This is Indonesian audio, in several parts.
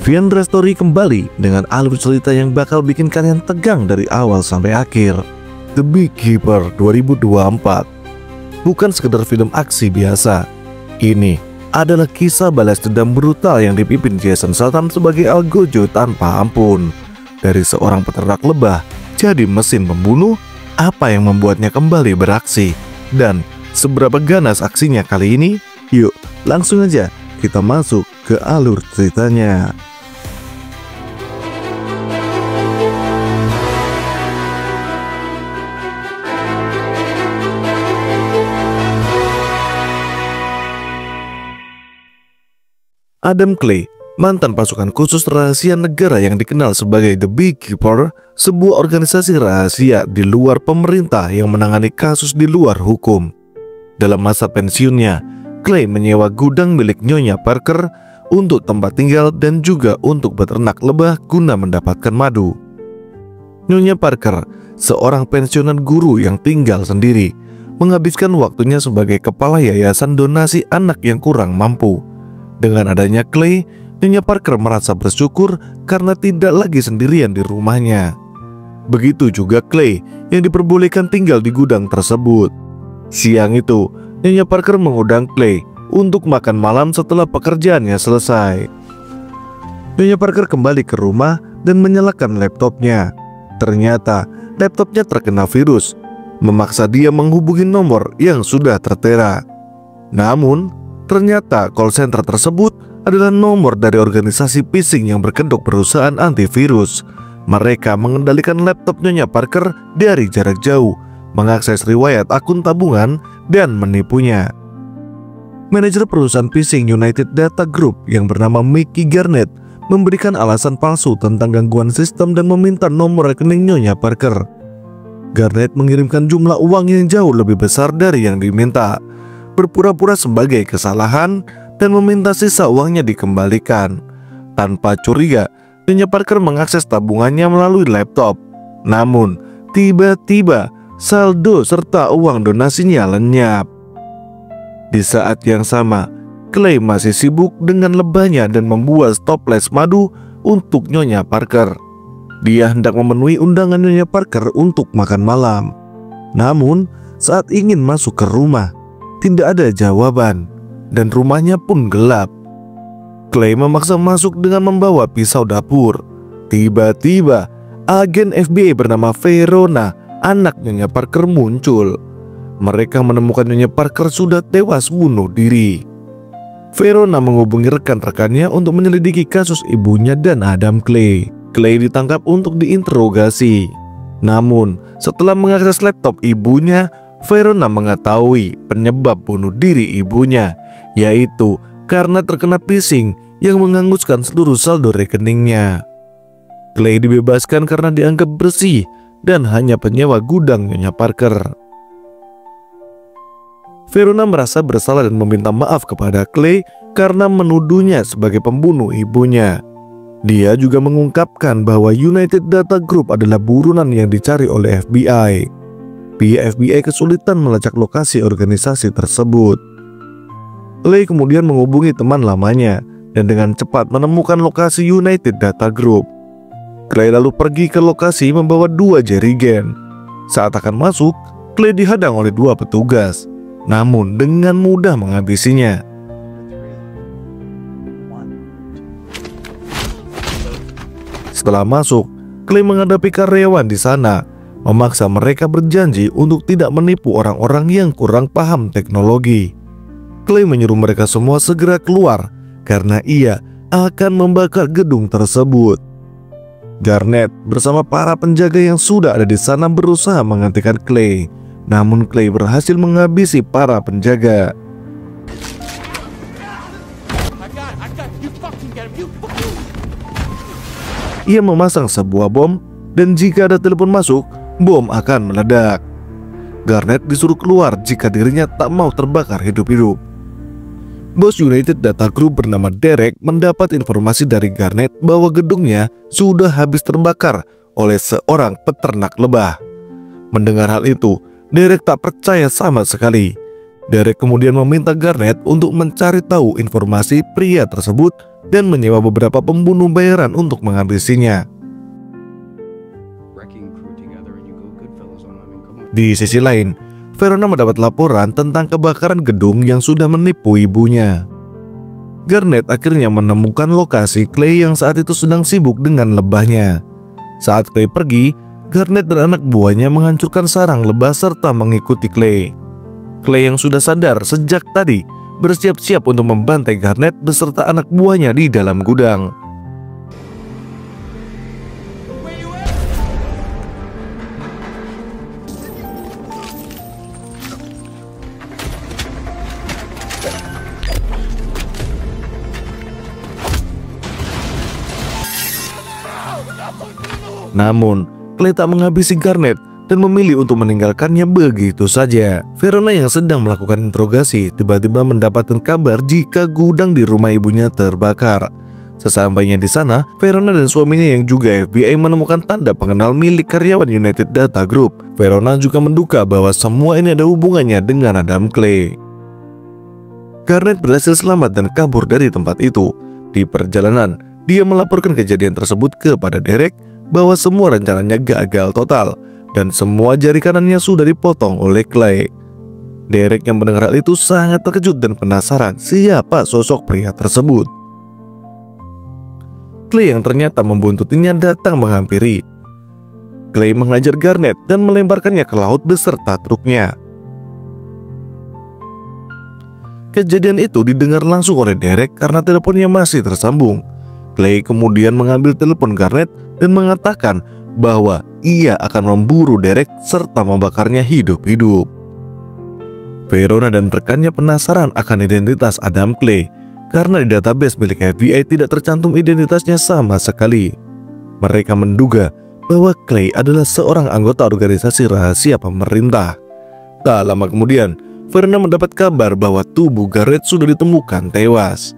Viandra Story kembali dengan alur cerita yang bakal bikin kalian tegang dari awal sampai akhir. The Beekeeper 2024 bukan sekedar film aksi biasa. Ini adalah kisah balas dendam brutal yang dipimpin Jason Statham sebagai Algojo tanpa ampun. Dari seorang peternak lebah jadi mesin pembunuh, apa yang membuatnya kembali beraksi? Dan seberapa ganas aksinya kali ini? Yuk, langsung aja kita masuk ke alur ceritanya. Adam Clay, mantan pasukan khusus rahasia negara yang dikenal sebagai The Beekeeper, sebuah organisasi rahasia di luar pemerintah yang menangani kasus di luar hukum. Dalam masa pensiunnya, Clay menyewa gudang milik Nyonya Parker untuk tempat tinggal dan juga untuk beternak lebah guna mendapatkan madu. Nyonya Parker, seorang pensiunan guru yang tinggal sendiri, menghabiskan waktunya sebagai kepala yayasan donasi anak yang kurang mampu. Dengan adanya Clay, Nyonya Parker merasa bersyukur karena tidak lagi sendirian di rumahnya. Begitu juga Clay yang diperbolehkan tinggal di gudang tersebut. Siang itu, Nyonya Parker mengundang Clay untuk makan malam setelah pekerjaannya selesai. Nyonya Parker kembali ke rumah dan menyalakan laptopnya. Ternyata laptopnya terkena virus, memaksa dia menghubungi nomor yang sudah tertera. Namun ternyata call center tersebut adalah nomor dari organisasi phishing yang berkedok perusahaan antivirus. Mereka mengendalikan laptop Nyonya Parker dari jarak jauh, mengakses riwayat akun tabungan, dan menipunya. Manajer perusahaan phishing United Data Group yang bernama Mickey Garnett memberikan alasan palsu tentang gangguan sistem dan meminta nomor rekening Nyonya Parker. Garnett mengirimkan jumlah uang yang jauh lebih besar dari yang diminta, berpura-pura sebagai kesalahan dan meminta sisa uangnya dikembalikan. Tanpa curiga, Nyonya Parker mengakses tabungannya melalui laptop. Namun, tiba-tiba saldo serta uang donasinya lenyap. Di saat yang sama, Clay masih sibuk dengan lebahnya dan membuat toples madu untuk Nyonya Parker. Dia hendak memenuhi undangan Nyonya Parker untuk makan malam. Namun, saat ingin masuk ke rumah, tidak ada jawaban, dan rumahnya pun gelap. Clay memaksa masuk dengan membawa pisau dapur. Tiba-tiba, agen FBI bernama Verona, anak Nyonya Parker, muncul. Mereka menemukan Nyonya Parker sudah tewas bunuh diri. Verona menghubungi rekan-rekannya untuk menyelidiki kasus ibunya dan Adam Clay. Clay ditangkap untuk diinterogasi. Namun, setelah mengakses laptop ibunya, Verona mengetahui penyebab bunuh diri ibunya, yaitu karena terkena phishing yang menghanguskan seluruh saldo rekeningnya. Clay dibebaskan karena dianggap bersih dan hanya penyewa gudang Nyonya Parker. Verona merasa bersalah dan meminta maaf kepada Clay karena menuduhnya sebagai pembunuh ibunya. Dia juga mengungkapkan bahwa United Data Group adalah buronan yang dicari oleh FBI. Pihak FBI kesulitan melacak lokasi organisasi tersebut. Clay kemudian menghubungi teman lamanya dan dengan cepat menemukan lokasi United Data Group. Clay lalu pergi ke lokasi membawa 2 jerigen. Saat akan masuk, Clay dihadang oleh 2 petugas, namun dengan mudah menghabisinya. Setelah masuk, Clay menghadapi karyawan di sana, memaksa mereka berjanji untuk tidak menipu orang-orang yang kurang paham teknologi. Clay menyuruh mereka semua segera keluar karena ia akan membakar gedung tersebut. Garnett bersama para penjaga yang sudah ada di sana berusaha menghentikan Clay, namun Clay berhasil menghabisi para penjaga. Ia memasang sebuah bom, dan jika ada telepon masuk, bom akan meledak. Garnett disuruh keluar jika dirinya tak mau terbakar hidup-hidup. Bos United Data Group bernama Derek mendapat informasi dari Garnett bahwa gedungnya sudah habis terbakar oleh seorang peternak lebah. Mendengar hal itu, Derek tak percaya sama sekali. Derek kemudian meminta Garnett untuk mencari tahu informasi pria tersebut dan menyewa beberapa pembunuh bayaran untuk menghabisinya. Di sisi lain, Verona mendapat laporan tentang kebakaran gedung yang sudah menipu ibunya. Garnet akhirnya menemukan lokasi Clay yang saat itu sedang sibuk dengan lebahnya. Saat Clay pergi, Garnet dan anak buahnya menghancurkan sarang lebah serta mengikuti Clay. Clay yang sudah sadar sejak tadi bersiap-siap untuk membantai Garnet beserta anak buahnya di dalam gudang. Namun, Clay tak menghabisi Garnet dan memilih untuk meninggalkannya begitu saja. Verona yang sedang melakukan interogasi tiba-tiba mendapatkan kabar jika gudang di rumah ibunya terbakar. Sesampainya di sana, Verona dan suaminya yang juga FBI menemukan tanda pengenal milik karyawan United Data Group. Verona juga menduga bahwa semua ini ada hubungannya dengan Adam Clay. Garnet berhasil selamat dan kabur dari tempat itu. Di perjalanan, dia melaporkan kejadian tersebut kepada Derek bahwa semua rencananya gagal total dan semua jari kanannya sudah dipotong oleh Clay. Derek yang mendengar hal itu sangat terkejut dan penasaran siapa sosok pria tersebut. Clay yang ternyata membuntutinya datang menghampiri. Clay menghajar Garnet dan melemparkannya ke laut beserta truknya. Kejadian itu didengar langsung oleh Derek karena teleponnya masih tersambung. Clay kemudian mengambil telepon Garnet dan mengatakan bahwa ia akan memburu Derek serta membakarnya hidup-hidup. Verona dan rekannya penasaran akan identitas Adam Clay karena di database milik FBI tidak tercantum identitasnya sama sekali. Mereka menduga bahwa Clay adalah seorang anggota organisasi rahasia pemerintah. Tak lama kemudian, Verona mendapat kabar bahwa tubuh Garrett sudah ditemukan tewas.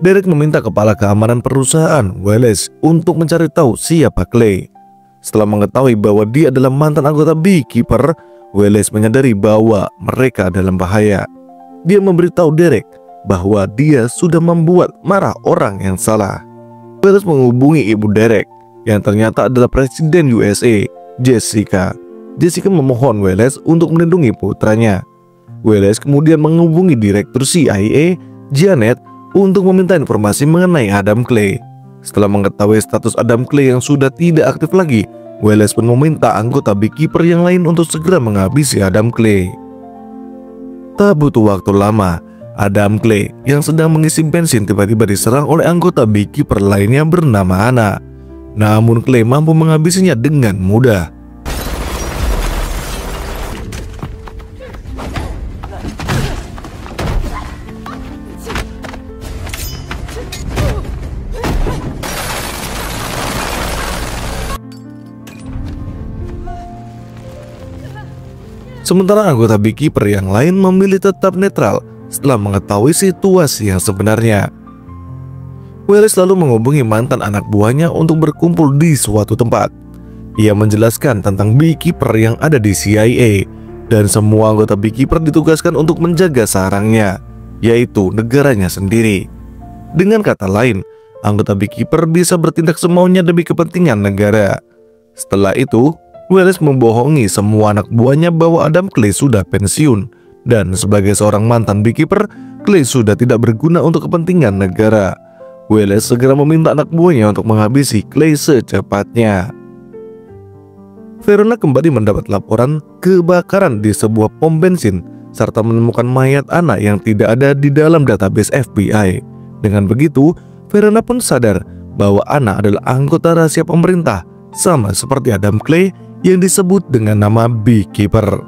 Derek meminta kepala keamanan perusahaan Wallace untuk mencari tahu siapa Clay. Setelah mengetahui bahwa dia adalah mantan anggota Beekeeper, Wallace menyadari bahwa mereka dalam bahaya. Dia memberitahu Derek bahwa dia sudah membuat marah orang yang salah. Wallace menghubungi ibu Derek yang ternyata adalah Presiden USA, Jessica. Jessica memohon Wallace untuk melindungi putranya. Wallace kemudian menghubungi Direktur CIA, Janet, untuk meminta informasi mengenai Adam Clay. Setelah mengetahui status Adam Clay yang sudah tidak aktif lagi, Wallace pun meminta anggota Beekeeper yang lain untuk segera menghabisi Adam Clay. Tak butuh waktu lama, Adam Clay yang sedang mengisi bensin tiba-tiba diserang oleh anggota Beekeeper lainnya bernama Anna. Namun Clay mampu menghabisinya dengan mudah. Sementara anggota Beekeeper yang lain memilih tetap netral setelah mengetahui situasi yang sebenarnya. Wallace lalu menghubungi mantan anak buahnya untuk berkumpul di suatu tempat. Ia menjelaskan tentang Beekeeper yang ada di CIA dan semua anggota Beekeeper ditugaskan untuk menjaga sarangnya, yaitu negaranya sendiri. Dengan kata lain, anggota Beekeeper bisa bertindak semaunya demi kepentingan negara. Setelah itu, Wallace membohongi semua anak buahnya bahwa Adam Clay sudah pensiun, dan sebagai seorang mantan Beekeeper, Clay sudah tidak berguna untuk kepentingan negara. Wallace segera meminta anak buahnya untuk menghabisi Clay secepatnya. Verona kembali mendapat laporan kebakaran di sebuah pom bensin serta menemukan mayat anak yang tidak ada di dalam database FBI. Dengan begitu, Verona pun sadar bahwa Anna adalah anggota rahasia pemerintah, sama seperti Adam Clay yang disebut dengan nama Beekeeper.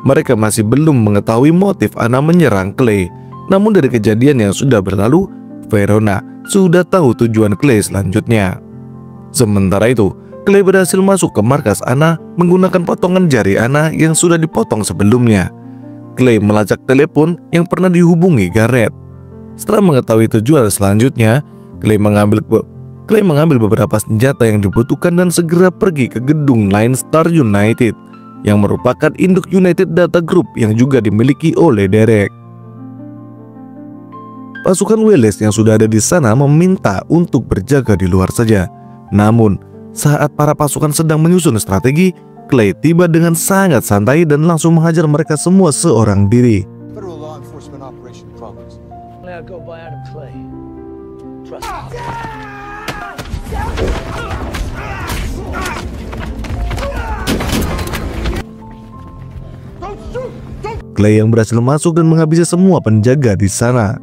Mereka masih belum mengetahui motif Anna menyerang Clay. Namun dari kejadian yang sudah berlalu, Verona sudah tahu tujuan Clay selanjutnya. Sementara itu, Clay berhasil masuk ke markas Anna menggunakan potongan jari Anna yang sudah dipotong sebelumnya. Clay melacak telepon yang pernah dihubungi Garrett. Setelah mengetahui tujuan selanjutnya, Clay mengambil beberapa senjata yang dibutuhkan dan segera pergi ke gedung Line Star United yang merupakan induk United Data Group yang juga dimiliki oleh Derek. Pasukan Wallace yang sudah ada di sana meminta untuk berjaga di luar saja. Namun, saat para pasukan sedang menyusun strategi, Clay tiba dengan sangat santai dan langsung menghajar mereka semua seorang diri. Clay yang berhasil masuk dan menghabisi semua penjaga di sana.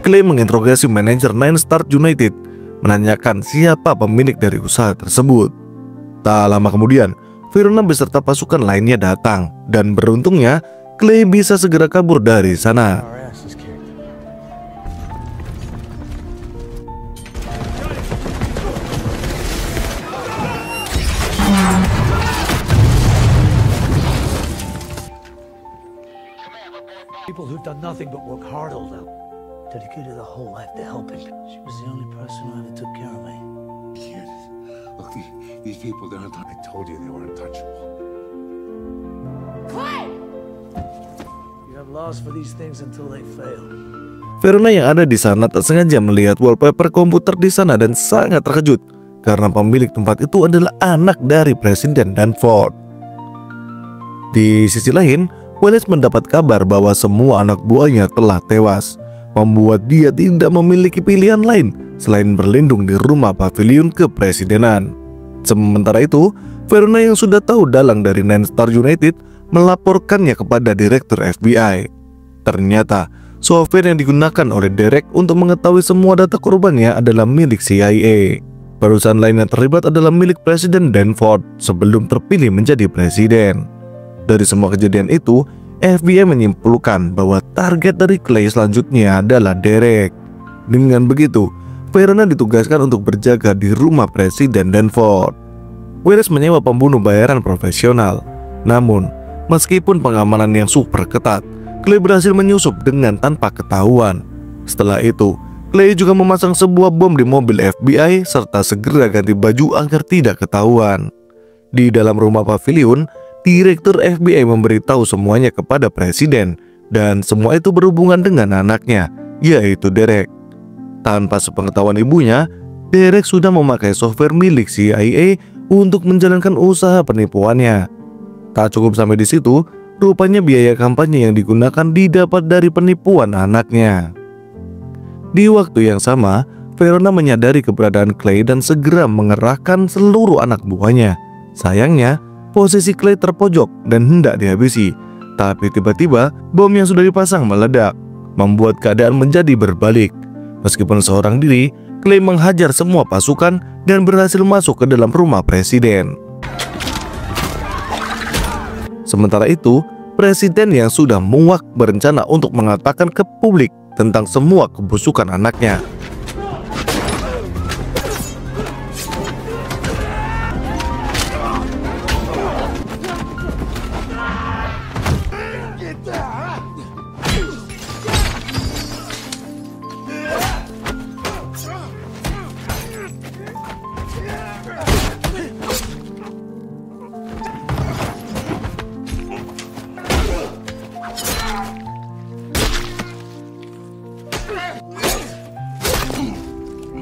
Clay menginterogasi manajer Nine Star United, menanyakan siapa pemilik dari usaha tersebut. Tak lama kemudian, Verona beserta pasukan lainnya datang, dan beruntungnya Clay bisa segera kabur dari sana. People who've done nothing but work hard all day. Dedicated their whole life to helping. She was the only person who ever took care of me. Kid, look, these people, they're untouchable. I told you they were untouchable. Clay! You have laws for these things until they fail. Verona yang ada di sana tak sengaja melihat wallpaper komputer di sana dan sangat terkejut karena pemilik tempat itu adalah anak dari Presiden Danforth. Di sisi lain, Wallace mendapat kabar bahwa semua anak buahnya telah tewas, membuat dia tidak memiliki pilihan lain selain berlindung di rumah pavilion kepresidenan. Sementara itu, Verona yang sudah tahu dalang dari Nine Star United melaporkannya kepada Direktur FBI. Ternyata, software yang digunakan oleh Derek untuk mengetahui semua data korbannya adalah milik CIA. Perusahaan lain yang terlibat adalah milik Presiden Danforth sebelum terpilih menjadi presiden. Dari semua kejadian itu, FBI menyimpulkan bahwa target dari Clay selanjutnya adalah Derek. Dengan begitu, Verona ditugaskan untuk berjaga di rumah Presiden Danforth. Wallace menyewa pembunuh bayaran profesional. Namun, meskipun pengamanan yang super ketat, Clay berhasil menyusup dengan tanpa ketahuan. Setelah itu, Clay juga memasang sebuah bom di mobil FBI serta segera ganti baju agar tidak ketahuan. Di dalam rumah pavilion, Direktur FBI memberitahu semuanya kepada Presiden, dan semua itu berhubungan dengan anaknya, yaitu Derek. Tanpa sepengetahuan ibunya, Derek sudah memakai software milik CIA untuk menjalankan usaha penipuannya. Tak cukup sampai di situ, rupanya biaya kampanye yang digunakan didapat dari penipuan anaknya. Di waktu yang sama, Verona menyadari keberadaan Clay dan segera mengerahkan seluruh anak buahnya. Sayangnya, posisi Clay terpojok dan hendak dihabisi. Tapi tiba-tiba bom yang sudah dipasang meledak, membuat keadaan menjadi berbalik. Meskipun seorang diri, Clay menghajar semua pasukan dan berhasil masuk ke dalam rumah presiden. Sementara itu, presiden yang sudah muak berencana untuk mengatakan ke publik tentang semua kebusukan anaknya.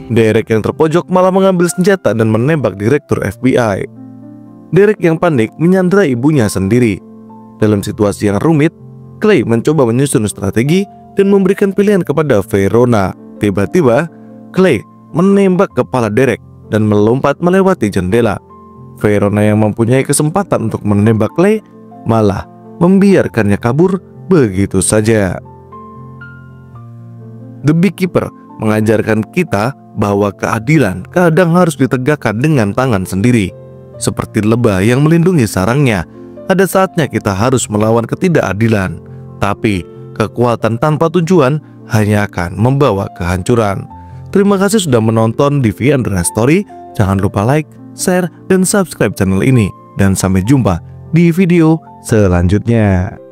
Derek yang terpojok malah mengambil senjata dan menembak Direktur FBI. Derek yang panik menyandera ibunya sendiri. Dalam situasi yang rumit, Clay mencoba menyusun strategi dan memberikan pilihan kepada Verona. Tiba-tiba, Clay menembak kepala Derek dan melompat melewati jendela. Verona yang mempunyai kesempatan untuk menembak Clay malah membiarkannya kabur begitu saja. The Beekeeper mengajarkan kita bahwa keadilan kadang harus ditegakkan dengan tangan sendiri. Seperti lebah yang melindungi sarangnya, ada saatnya kita harus melawan ketidakadilan. Tapi kekuatan tanpa tujuan hanya akan membawa kehancuran. Terima kasih sudah menonton DV Andrea Story. Jangan lupa like, share, dan subscribe channel ini. Dan sampai jumpa di video selanjutnya.